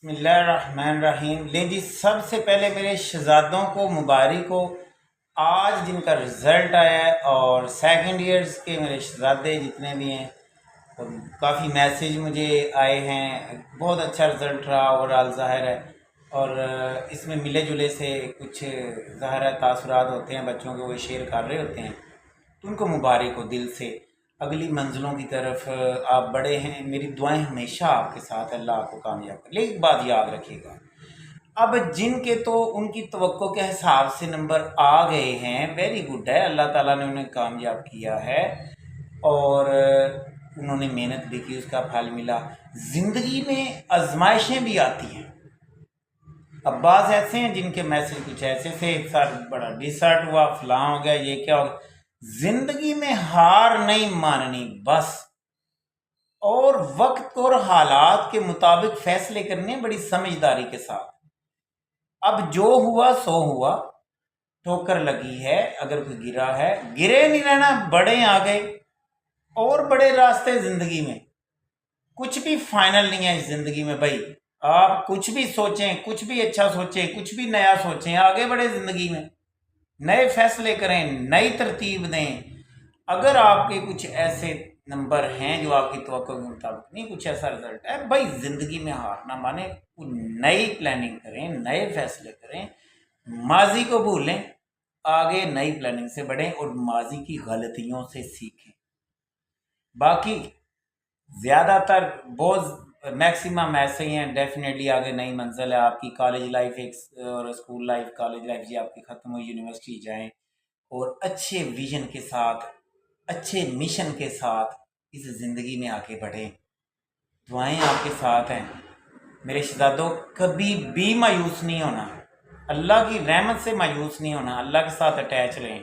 बिस्मिल्लाहिर्रहमानिर्रहीम। ले जी, सबसे पहले मेरे शहजादों को मुबारक हो। आज जिनका रिज़ल्ट आया है और सेकंड ईयर्स के मेरे शहजादे जितने भी हैं, तो काफ़ी मैसेज मुझे आए हैं। बहुत अच्छा रिज़ल्ट रहा ओवरऑल ज़ाहिर है। और इसमें मिले जुले से कुछ ज़ाहिर है तासुरात होते हैं बच्चों के, वो शेयर कर रहे होते हैं, तो उनको मुबारक हो दिल से। अगली मंजिलों की तरफ आप बड़े हैं, मेरी दुआएं हमेशा आपके साथ है, अल्लाह आपको कामयाब करे। लेकिन एक बात याद रखिएगा, अब जिनके तो उनकी तवक्को के हिसाब से नंबर आ गए हैं, वेरी गुड है, अल्लाह ताला ने उन्हें कामयाब किया है और उन्होंने मेहनत भी की, उसका फल मिला। ज़िंदगी में आजमाइशें भी आती हैं। अब बाज़ ऐसे हैं जिनके मैसेज कुछ ऐसे थे, एक साथ बड़ा डिसर्ट हुआ, फलां हो गया, ये क्या हो गया। जिंदगी में हार नहीं माननी बस, और वक्त और हालात के मुताबिक फैसले करने बड़ी समझदारी के साथ। अब जो हुआ सो हुआ, ठोकर लगी है, अगर कोई गिरा है, गिरे नहीं रहना, बड़े आ गए और बड़े रास्ते जिंदगी में। कुछ भी फाइनल नहीं है इस जिंदगी में भाई। आप कुछ भी सोचें, कुछ भी अच्छा सोचें, कुछ भी नया सोचें, आगे बढ़े जिंदगी में, नए फैसले करें, नई तरतीब दें। अगर आपके कुछ ऐसे नंबर हैं जो आपकी तवक्को के मुताबिक नहीं, कुछ ऐसा रिजल्ट है भाई, जिंदगी में हार ना माने, नई प्लानिंग करें, नए फैसले करें, माजी को भूलें, आगे नई प्लानिंग से बढ़ें और माजी की गलतियों से सीखें। बाकी ज़्यादातर बहुत मैक्सिमम ऐसे ही हैं। डेफिनेटली आगे नई मंजिल है आपकी, कॉलेज लाइफ एक और स्कूल लाइफ, कॉलेज लाइफ जी आपकी ख़त्म हुई, यूनिवर्सिटी जाएं और अच्छे विजन के साथ, अच्छे मिशन के साथ इस ज़िंदगी में आगे बढ़ें। दुआएं आपके साथ हैं मेरे शहजादों, कभी भी मायूस नहीं होना, अल्लाह की रहमत से मायूस नहीं होना, अल्लाह के साथ अटैच रहें,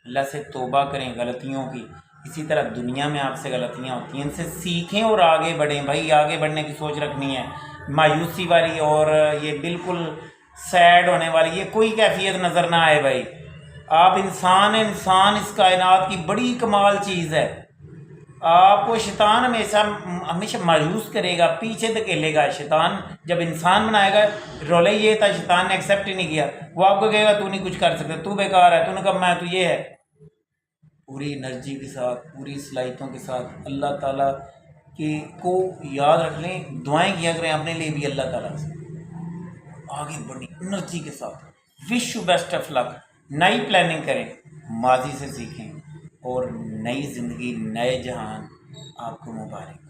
अल्लाह से तौबा करें गलतियों की। इसी तरह दुनिया में आपसे गलतियां होती हैं, इनसे सीखें और आगे बढ़ें। भाई आगे बढ़ने की सोच रखनी है, मायूसी वाली और ये बिल्कुल सैड होने वाली ये कोई कैफियत नज़र ना आए भाई। आप इंसान हैं, इंसान इस कायनात की बड़ी कमाल चीज़ है। आपको शैतान हमेशा हमेशा मायूस करेगा, पीछे धकेलेगा। शैतान जब इंसान बनाएगा, रोले ये था शैतान ने एक्सेप्ट ही नहीं किया, वो आपको कहेगा तू नहीं कुछ कर सकता, तू बेकार है, तूने कहा मैं, तू ये है। पूरी एनर्जी के साथ, पूरी सलाहियतों के साथ अल्लाह ताला की को याद रख लें, दुआएं किया करें अपने लिए भी, अल्लाह ताला से आगे बढ़नी एनर्जी के साथ। Wish you best of luck. नई प्लानिंग करें, माजी से सीखें और नई ज़िंदगी, नए जहान आपको मुबारक।